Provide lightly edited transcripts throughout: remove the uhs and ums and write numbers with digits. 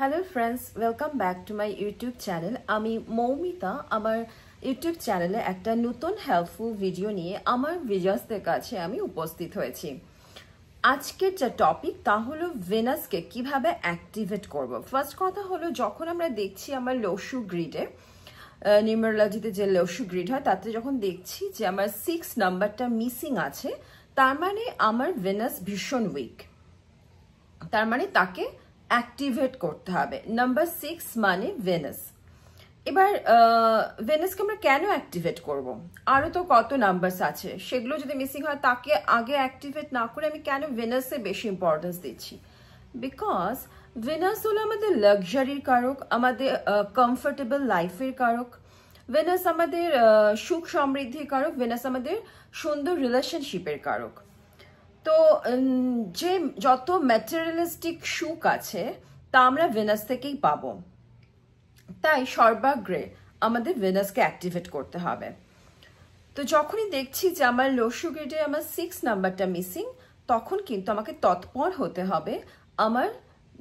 Hello friends, welcome back to my YouTube channel. আমি মৌমিতা আমার YouTube চ্যানেলে একটা নতুন হেল্পফুল ভিডিও নিয়ে আমার ভিউয়ার্সদের কাছে আমি উপস্থিত হয়েছি। আজকের যে টপিক তা হলো ভেনাসকে কিভাবে অ্যাক্টিভেট করব। ফার্স্ট কথা হলো, যখন আমরা দেখছি আমার লসু গ্রিডে, নিউমেরোলজিতে যে লসু গ্রিড হয় তাতে যখন দেখছি যে আমার 6 নাম্বারটা মিসিং আছে, তার মানে আমার ভেনাস ভীষণ উইক, তার মানে তাকে অ্যাক্টিভেট করতে হবে। নাম্বার 6 মানে ভেনাস। এবার ভেনাসকে আমরা কেন অ্যাক্টিভেট করব? আরও তো কত নাম্বারস আছে, সেগুলো যদি মিসিং হয় তাকে আগে অ্যাক্টিভেট না করে আমি কেন ভেনাসে বেশি ইম্পর্টেন্স দিচ্ছি? বিকজ ভেনাস হলো আমাদের লাক্সারির কারক, আমাদের কমফোর্টেবল লাইফের কারক, ভেনাস আমাদের সুখ সমৃদ্ধির কারক, ভেনাস আমাদের সুন্দর রিলেশনশিপের কারক। তো যে যত ম্যাটেরিয়ালিস্টিক সুখ আছে তা আমরা ভেনাস থেকেই পাবো। তাই সর্বাগ্রে আমাদের ভেনাসকে অ্যাক্টিভেট করতে হবে। তো যখনই দেখছি যে আমার লসু গ্রিডে আমার 6 নাম্বারটা মিসিং, তখন কিন্তু আমাকে তৎপর হতে হবে আমার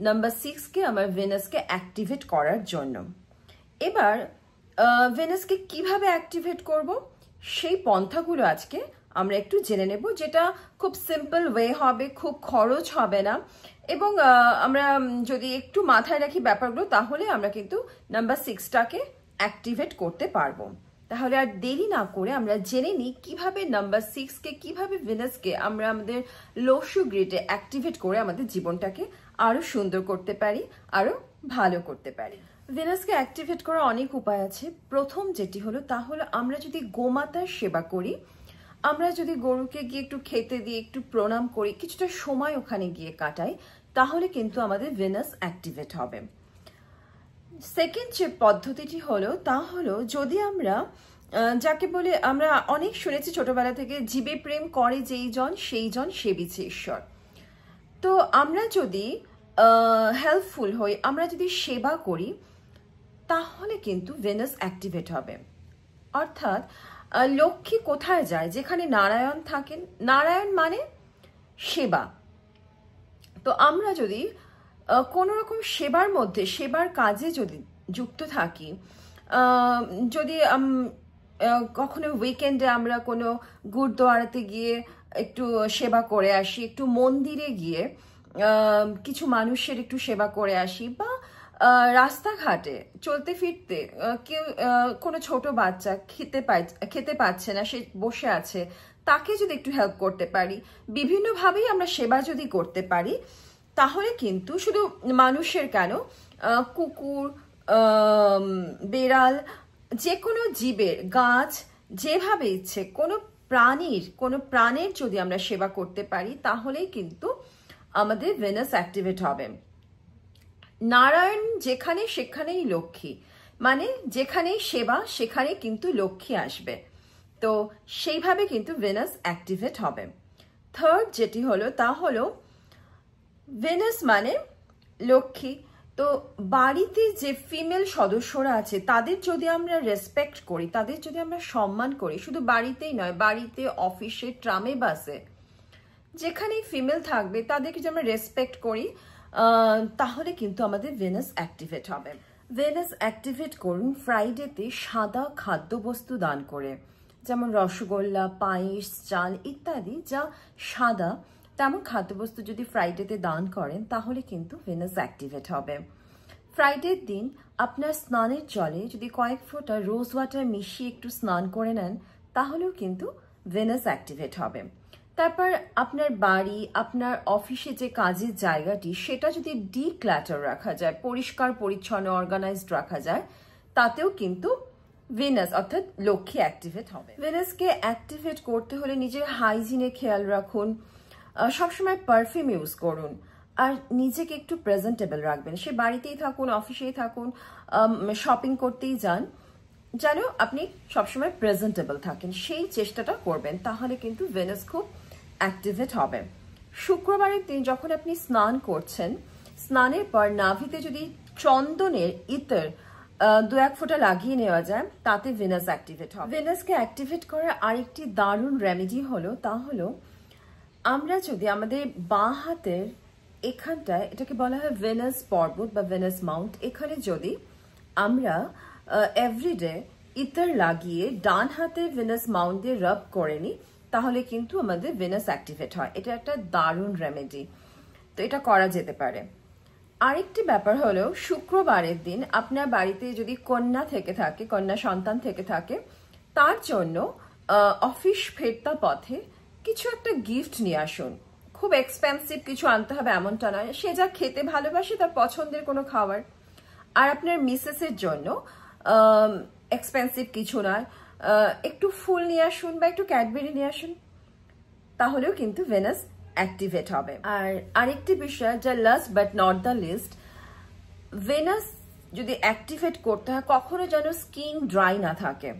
নাম্বার 6কে, আমার ভেনাসকে অ্যাক্টিভেট করার জন্য। এবার ভেনাসকে কিভাবে অ্যাক্টিভেট করব সেই পন্থাগুলো আজকে আমরা একটু জেনে নেব, যেটা খুব সিম্পল ওয়ে হবে, খুব খরচ হবে না, এবং আমরা যদি একটু মাথায় রাখি ব্যাপারগুলো, তাহলে আমরা কিন্তু নাম্বার 6টাকে অ্যাক্টিভেট করতে পারবো। তাহলে আর দেরি না করে আমরা জেনে নিই কিভাবে নাম্বার 6কে, কিভাবে ভেনাসকে আমরা আমাদের লসু গ্রিডে অ্যাক্টিভেট করে আমাদের জীবনটাকে আরো সুন্দর করতে পারি, আরো ভালো করতে পারি। ভেনাসকে অ্যাক্টিভেট করার অনেক উপায় আছে। প্রথম যেটি হলো তা হলো, আমরা যদি গোমাতার সেবা করি, আমরা যদি গরুকে গিয়ে একটু খেতে দিয়ে একটু প্রণাম করি, কিছুটা সময় ওখানে গিয়ে কাটাই, তাহলে কিন্তু আমাদের ভেনাস অ্যাক্টিভেট হবে। সেকেন্ড যে পদ্ধতিটি হলো তা হলো, যদি আমরা যাকে বলে আমরা অনেক শুনেছি ছোটবেলা থেকে, জীবে প্রেম করে যেই জন সেই জন সেবিছে ঈশ্বর। তো আমরা যদি হেল্পফুল হই, আমরা যদি সেবা করি, তাহলে কিন্তু ভেনাস অ্যাক্টিভেট হবে। অর্থাৎ লক্ষ্মী কোথায় যায়? যেখানে নারায়ণ থাকেন। নারায়ণ মানে সেবা। তো আমরা যদি কোনো রকম সেবার মধ্যে, সেবার কাজে যদি যুক্ত থাকি, যদি কখনো উইকেন্ডে আমরা কোনো গুরুদ্বারাতে গিয়ে একটু সেবা করে আসি, একটু মন্দিরে গিয়ে কিছু মানুষের একটু সেবা করে আসি, বা রাস্তাঘাটে চলতে ফিরতে কেউ কোনো ছোট বাচ্চা খেতে পাচ্ছে না, সে বসে আছে, তাকে যদি একটু হেল্প করতে পারি, বিভিন্নভাবেই আমরা সেবা যদি করতে পারি, তাহলে কিন্তু শুধু মানুষের কেন, কুকুর, বেড়াল, যে কোনো জীবের, গাছ, যেভাবে ইচ্ছে কোনো প্রাণের যদি আমরা সেবা করতে পারি, তাহলেই কিন্তু আমাদের ভেনাস অ্যাক্টিভেট হবে। নারায়ণ যেখানে সেখানেই লক্ষ্মী, মানে যেখানেই সেবা সেখানে কিন্তু লক্ষ্মী আসবে। তো সেইভাবে কিন্তু ভেনাস অ্যাক্টিভেট হবে। থার্ড যেটি হলো তা হলো, ভেনাস মানে লক্ষ্মী। তো বাড়িতে যে ফিমেল সদস্যরা আছে তাদের যদি আমরা রেসপেক্ট করি, তাদের যদি আমরা সম্মান করি, শুধু বাড়িতেই নয়, বাড়িতে, অফিসে, ট্রামে, বাসে, যেখানেই ফিমেল থাকবে তাদেরকে যদি আমরা রেসপেক্ট করি, তাহলে কিন্তু আমাদের ভেনাস অ্যাক্টিভেট হবে। ভেনাস অ্যাক্টিভেট করুন ফ্রাইডেতে সাদা খাদ্যবস্তু দান করে, যেমন রসগোল্লা, পায়েস, চাল ইত্যাদি যা সাদা, তেমন খাদ্যবস্তু যদি ফ্রাইডেতে দান করেন, তাহলে কিন্তু ভেনাস অ্যাক্টিভেট হবে। ফ্রাইডের দিন আপনার স্নানের জলে যদি কয়েক ফোঁটা রোজ ওয়াটার মিশিয়ে একটু স্নান করে নেন, তাহলেও কিন্তু ভেনাস অ্যাক্টিভেট হবে। তারপর আপনার বাড়ি, আপনার অফিসে যে কাজের জায়গাটি, সেটা যদি ডিক্ল্যাটার রাখা যায়, পরিষ্কার পরিচ্ছন্ন অর্গানাইজড রাখা যায়, তাতেও কিন্তু ভেনাস অর্থাৎ লক্ষ্মী অ্যাক্টিভেট হবে। ভেনাসকে অ্যাক্টিভেট করতে হলে নিজের হাইজিনে খেয়াল রাখুন, সবসময় পারফিউম ইউজ করুন, আর নিজেকে একটু প্রেজেন্টেবল রাখবেন। সে বাড়িতেই থাকুন, অফিসেই থাকুন, শপিং করতেই যান, যেন আপনি সবসময় প্রেজেন্টেবল থাকেন, সেই চেষ্টাটা করবেন, তাহলে কিন্তু ভেনাস খুব অ্যাক্টিভেট হবে। শুক্রবারের দিন যখন আপনি স্নান করছেন, স্নানের পর নাভিতে যদি চন্দনের ইতর 2-1 ফোঁটা লাগিয়ে নেওয়া যায়, তাতে ভেনাস অ্যাক্টিভেট হবে। ভেনাসকে অ্যাক্টিভেট করার আরেকটি দারুণ রেমেডি হলো তা হলো, আমরা যদি আমাদের বাঁ হাতের এখানটায় এটাকে বলা হয় ভেনাস পর্বত বা ভেনাস মাউন্ট। এখানে যদি আমরা এভরিডে ইতর লাগিয়ে ডান হাতে ভেনাস মাউন্ট দিয়ে রাব করে নিই তাহলে কিন্তু আমাদের ভেনাস অ্যাক্টিভেট হয়। এটা একটা দারুণ রেমেডি, তো এটা করা যেতে পারে। আরেকটি ব্যাপার হলো শুক্রবারের দিন আপনার বাড়িতে যদি কন্যা থেকে থাকে, কন্যা সন্তান থেকে থাকে, তার জন্য অফিস ফেরতা পথে কিছু একটা গিফট নিয়ে আসুন। খুব এক্সপেন্সিভ কিছু আনতে হবে এমনটা নয়, সে যা খেতে ভালোবাসে তার পছন্দের কোনো খাবার। আর আপনার মিসেসের জন্য এক্সপেন্সিভ কিছু নয়, একটু ফুল নিয়ে আসুন বা একটু ক্যাডবেরি নিয়ে আসুন, তাহলেও কিন্তু ভেনাস অ্যাক্টিভেট হবে। আর আরেকটি বিষয় যা last but not the least, Venus যদি অ্যাক্টিভেট করতে হয় কখনো যেন স্কিন ড্রাই না থাকে।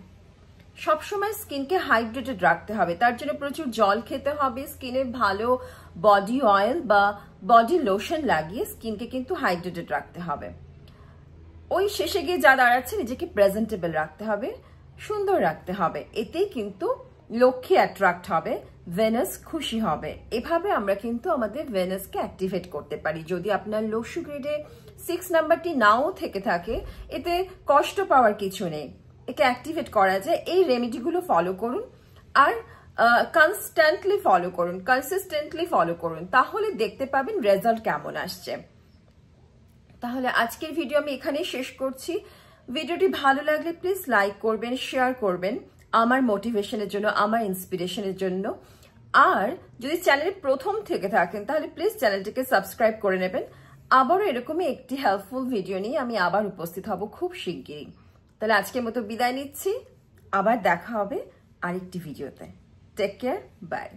সবসময় স্কিনকে হাইড্রেটেড রাখতে হবে, তার জন্য প্রচুর জল খেতে হবে, স্কিনে ভালো বডি অয়েল বা বডি লোশন লাগিয়ে স্কিনকে কিন্তু হাইড্রেটেড রাখতে হবে। ওই শেষে গিয়ে যা দাঁড়াচ্ছে নিজেকে প্রেজেন্টেবল রাখতে হবে, সুন্দর রাখতে হবে, এতেই কিন্তু লক্ষ্মী অ্যাট্রাক্ট হবে, ভেনাস খুশি হবে। এভাবে আমরা কিন্তু আমাদের ভেনাসকে অ্যাক্টিভেট করতে পারি। যদি আপনার লো সুগ্রেডে 6 নাম্বারটি নাও থেকে থাকে, এতে কষ্ট পাওয়ার কিছু নেই, একে অ্যাক্টিভেট করা যায়। এই রেমেডিগুলো ফলো করুন আর কনস্ট্যান্টলি ফলো করুন, কনসিস্টেন্টলি ফলো করুন, তাহলে দেখতে পাবেন রেজাল্ট কেমন আসছে। তাহলে আজকের ভিডিও আমি এখানেই শেষ করছি। ভিডিওটি ভালো লাগলে প্লিজ লাইক করবেন, শেয়ার করবেন আমার মোটিভেশনের জন্য, আমার ইন্সপিরেশনের জন্য। আর যদি চ্যানেলে প্রথম থেকে থাকেন তাহলে প্লিজ চ্যানেলটিকে সাবস্ক্রাইব করে নেবেন। আবারও এরকমই একটি হেল্পফুল ভিডিও নিয়ে আমি আবার উপস্থিত হব খুব শিগগিরই। তাহলে আজকের মতো বিদায় নিচ্ছি, আবার দেখা হবে আরেকটি ভিডিওতে। Take care, by.